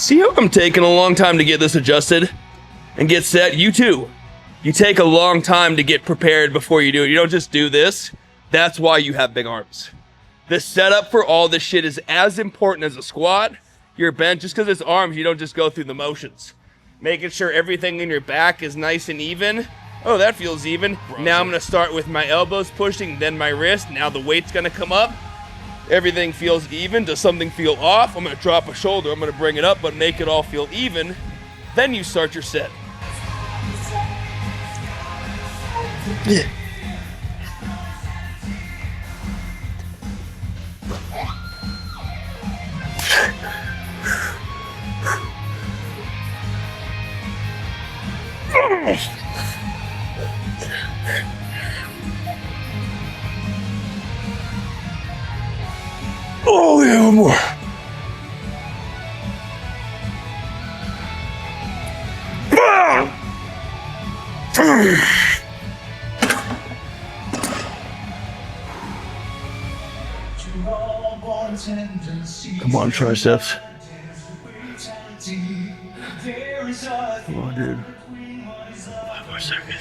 See how I'm taking a long time to get this adjusted and get set? You too. You take a long time to get prepared before you do it. You don't just do this. That's why you have big arms. The setup for all this shit is as important as a squat, your bench. Just because it's arms, you don't just go through the motions. Making sure everything in your back is nice and even. Oh, that feels even. Now I'm gonna start with my elbows pushing, then my wrist. Now the weight's gonna come up. Everything feels even. Does something feel off? I'm gonna drop a shoulder. I'm gonna bring it up, but make it all feel even. Then you start your set. Yeah. Oh, yeah, more. Come on, triceps. Come on, dude. 5 more seconds.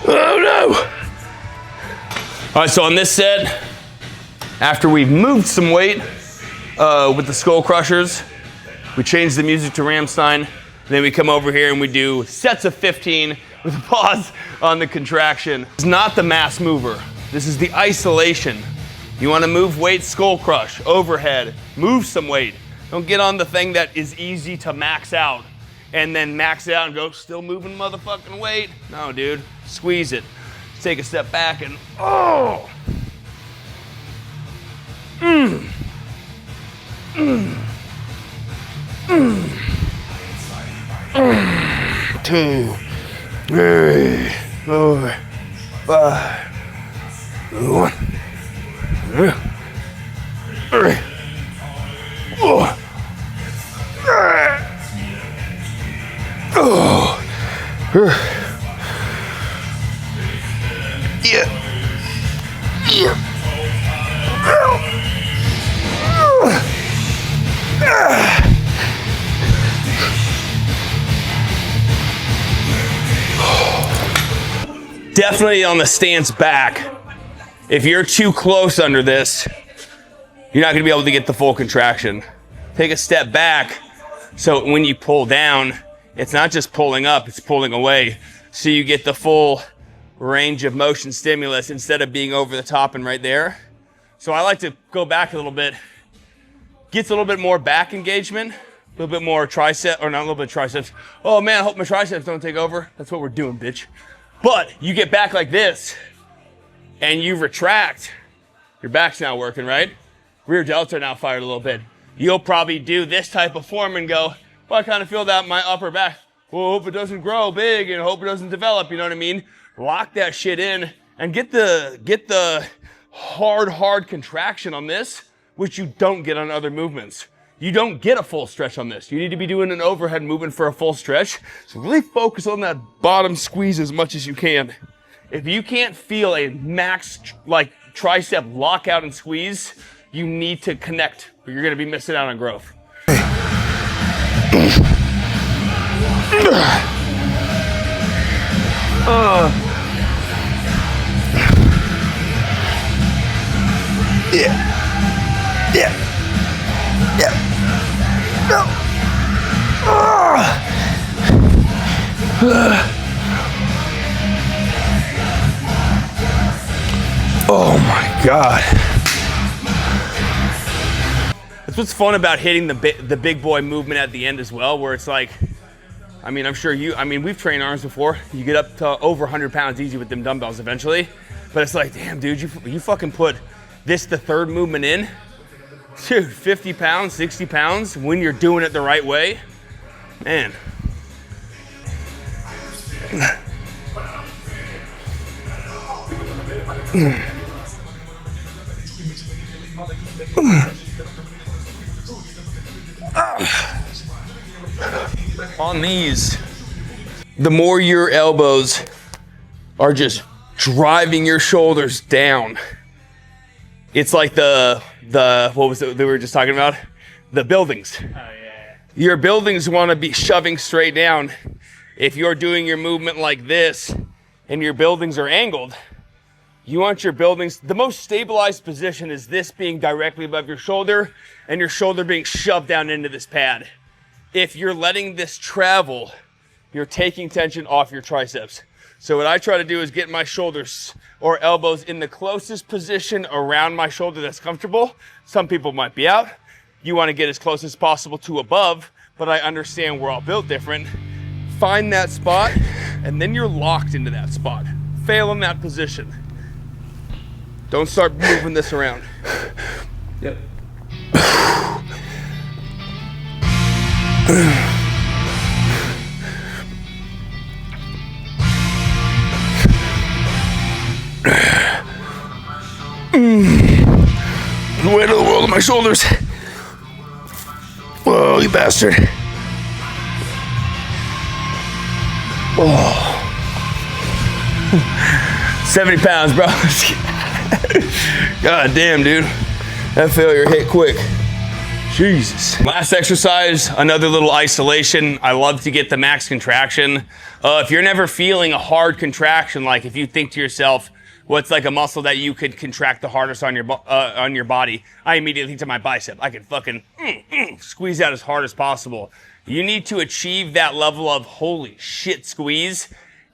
Oh no! All right, so on this set, after we've moved some weight with the skull crushers, we change the music to Rammstein, then we come over here and we do sets of 15 with a pause on the contraction. It's not the mass mover. This is the isolation. You want to move weight, skull crush, overhead, move some weight. Don't get on the thing that is easy to max out and then max it out and go, still moving motherfucking weight. No, dude, squeeze it. Just take a step back and, oh. 2, 3, 4, 5, 1, 2, 3, 4. Oh. Yeah. Yeah. Definitely on the stance back. If you're too close under this, you're not gonna be able to get the full contraction. Take a step back, so when you pull down, it's not just pulling up, it's pulling away. So you get the full range of motion stimulus instead of being over the top and right there. So I like to go back a little bit. Gets a little bit more back engagement, a little bit more tricep, or not a little bit of triceps. Oh man, I hope my triceps don't take over. That's what we're doing, bitch. But you get back like this and you retract. Your back's now working, right? Rear delts are now fired a little bit. You'll probably do this type of form and go, well, I kind of feel that in my upper back. Well, hope it doesn't grow big and hope it doesn't develop, you know what I mean? Lock that shit in and get the hard contraction on this, which you don't get on other movements. You don't get a full stretch on this. You need to be doing an overhead movement for a full stretch. So really focus on that bottom squeeze as much as you can. If you can't feel a max like tricep lockout and squeeze, you need to connect or you're gonna be missing out on growth. Oh my God. That's what's fun about hitting the big boy movement at the end as well, where it's like, I mean, I'm sure we've trained arms before. You get up to over 100 pounds easy with them dumbbells eventually. But it's like, damn, dude, you fucking put this, the third movement in. Dude, 50 pounds, 60 pounds, when you're doing it the right way, man, On these, the more your elbows are just driving your shoulders down, it's like the what was it that we were just talking about? The buildings. Oh, yeah. Your buildings want to be shoving straight down. If you're doing your movement like this and your buildings are angled, you want your buildings, the most stabilized position is this being directly above your shoulder and your shoulder being shoved down into this pad. If you're letting this travel, you're taking tension off your triceps. So what I try to do is get my shoulders or elbows in the closest position around my shoulder that's comfortable. Some people might be out. You want to get as close as possible to above, but I understand we're all built different. Find that spot, and then you're locked into that spot. Fail in that position. Don't start moving this around. Yep. The weight of the world on my shoulders. Whoa, you bastard. Oh. 70 pounds, bro. God damn, dude. That failure hit quick. Jesus. Last exercise, another little isolation. I love to get the max contraction. If you're never feeling a hard contraction, like if you think to yourself, what's like a muscle that you could contract the hardest on your body? I immediately think to my bicep. I could fucking squeeze out as hard as possible. You need to achieve that level of holy shit squeeze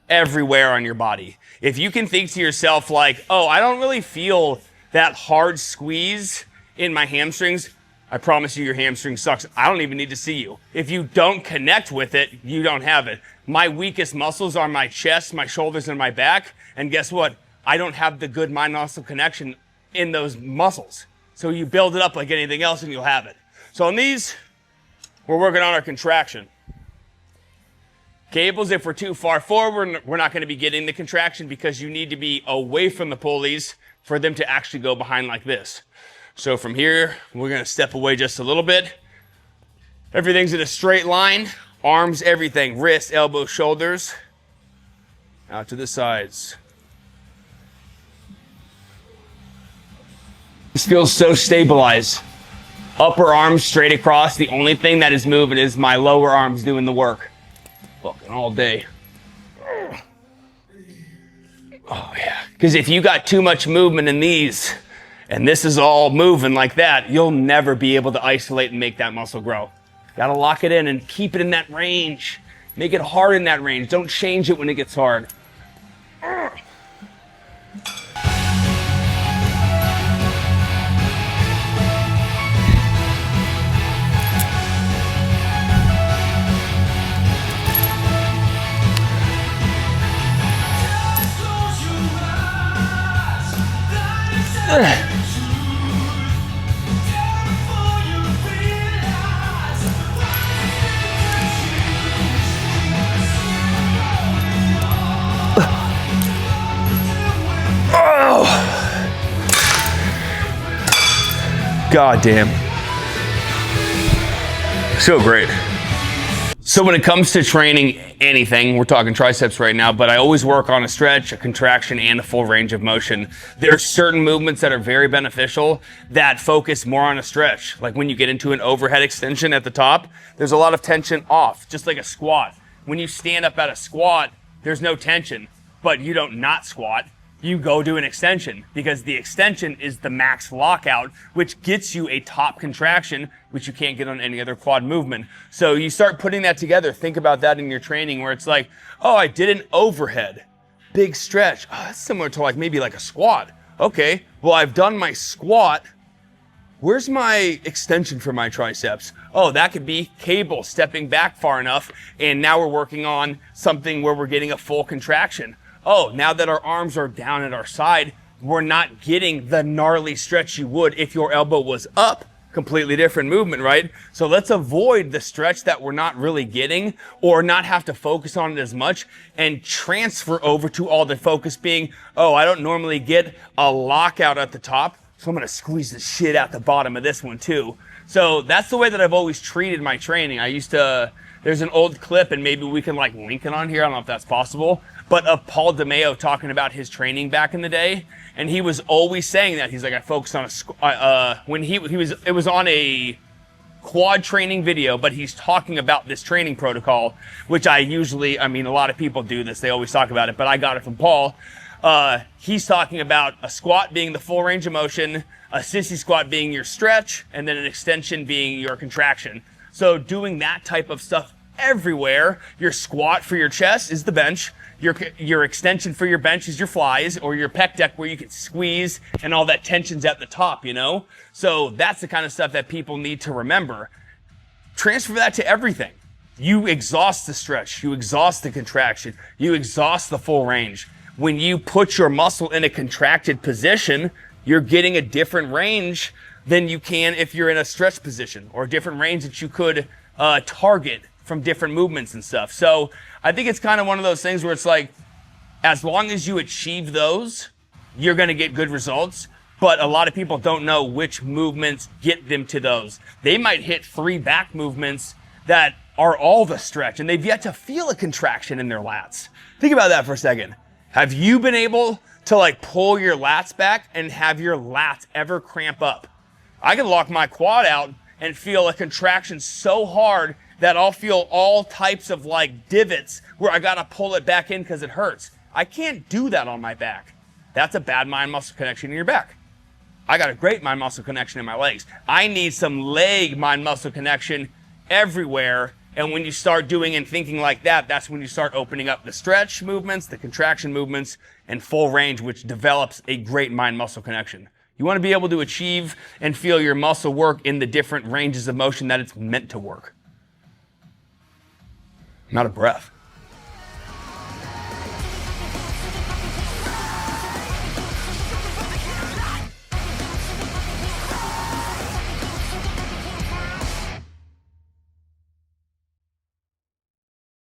everywhere on your body. If you can think to yourself like, oh, I don't really feel that hard squeeze in my hamstrings, I promise you your hamstring sucks. I don't even need to see you. If you don't connect with it, you don't have it. My weakest muscles are my chest, my shoulders, and my back. And guess what? I don't have the good mind-muscle connection in those muscles. So you build it up like anything else and you'll have it. So on these, we're working on our contraction. Cables, if we're too far forward, we're not going to be getting the contraction because you need to be away from the pulleys for them to actually go behind like this. So from here, we're going to step away just a little bit. Everything's in a straight line. Arms, everything. Wrists, elbows, shoulders. Out to the sides. This feels so stabilized. Upper arms straight across. The only thing that is moving is my lower arms doing the work. Fucking all day. Oh yeah. Because if you got too much movement in these, and this is all moving like that, you'll never be able to isolate and make that muscle grow. Gotta lock it in and keep it in that range. Make it hard in that range. Don't change it when it gets hard. God damn. So great. So when it comes to training anything, we're talking triceps right now, but I always work on a stretch, a contraction, and a full range of motion. There are certain movements that are very beneficial that focus more on a stretch. Like when you get into an overhead extension at the top, there's a lot of tension off, just like a squat. When you stand up at a squat, there's no tension, but you don't not squat. You go do an extension because the extension is the max lockout, which gets you a top contraction, which you can't get on any other quad movement. So you start putting that together. Think about that in your training where it's like, oh, I did an overhead, big stretch. Oh, that's similar to like maybe like a squat. Okay, well, I've done my squat. Where's my extension for my triceps? Oh, that could be cable stepping back far enough. And now we're working on something where we're getting a full contraction. Oh, now that our arms are down at our side, we're not getting the gnarly stretch you would if your elbow was up completely different movement, right? So let's avoid the stretch that we're not really getting or not have to focus on it as much and transfer over to all the focus being, oh, I don't normally get a lockout at the top, so I'm going to squeeze the shit out the bottom of this one too. So that's the way that I've always treated my training. I used to, there's an old clip and maybe we can like link it on here. I don't know if that's possible, but of Paul DeMeo talking about his training back in the day. And he was always saying that. He's like, I focused on when it was on a quad training video, but he's talking about this training protocol, which I mean, a lot of people do this. They always talk about it, but I got it from Paul. He's talking about a squat being the full range of motion, a sissy squat being your stretch, and then an extension being your contraction. So doing that type of stuff everywhere. Your squat for your chest is the bench. Your extension for your bench is your flies or your pec deck where you can squeeze and all that tension's at the top, you know? So that's the kind of stuff that people need to remember. Transfer that to everything. You exhaust the stretch, you exhaust the contraction, you exhaust the full range. When you put your muscle in a contracted position, you're getting a different range than you can if you're in a stretch position, or a different range that you could target from different movements and stuff. So I think it's kind of one of those things where it's like, as long as you achieve those, you're going to get good results. But a lot of people don't know which movements get them to those. They might hit 3 back movements that are all the stretch, and they've yet to feel a contraction in their lats. Think about that for a second. Have you been able to like pull your lats back and have your lats ever cramp up? I can lock my quad out and feel a contraction so hard that I'll feel all types of like divots where I gotta pull it back in because it hurts. I can't do that on my back. That's a bad mind-muscle connection in your back. I got a great mind-muscle connection in my legs. I need some leg mind-muscle connection everywhere. And when you start doing and thinking like that, that's when you start opening up the stretch movements, the contraction movements, and full range, which develops a great mind-muscle connection. You want to be able to achieve and feel your muscle work in the different ranges of motion that it's meant to work. I'm out of breath.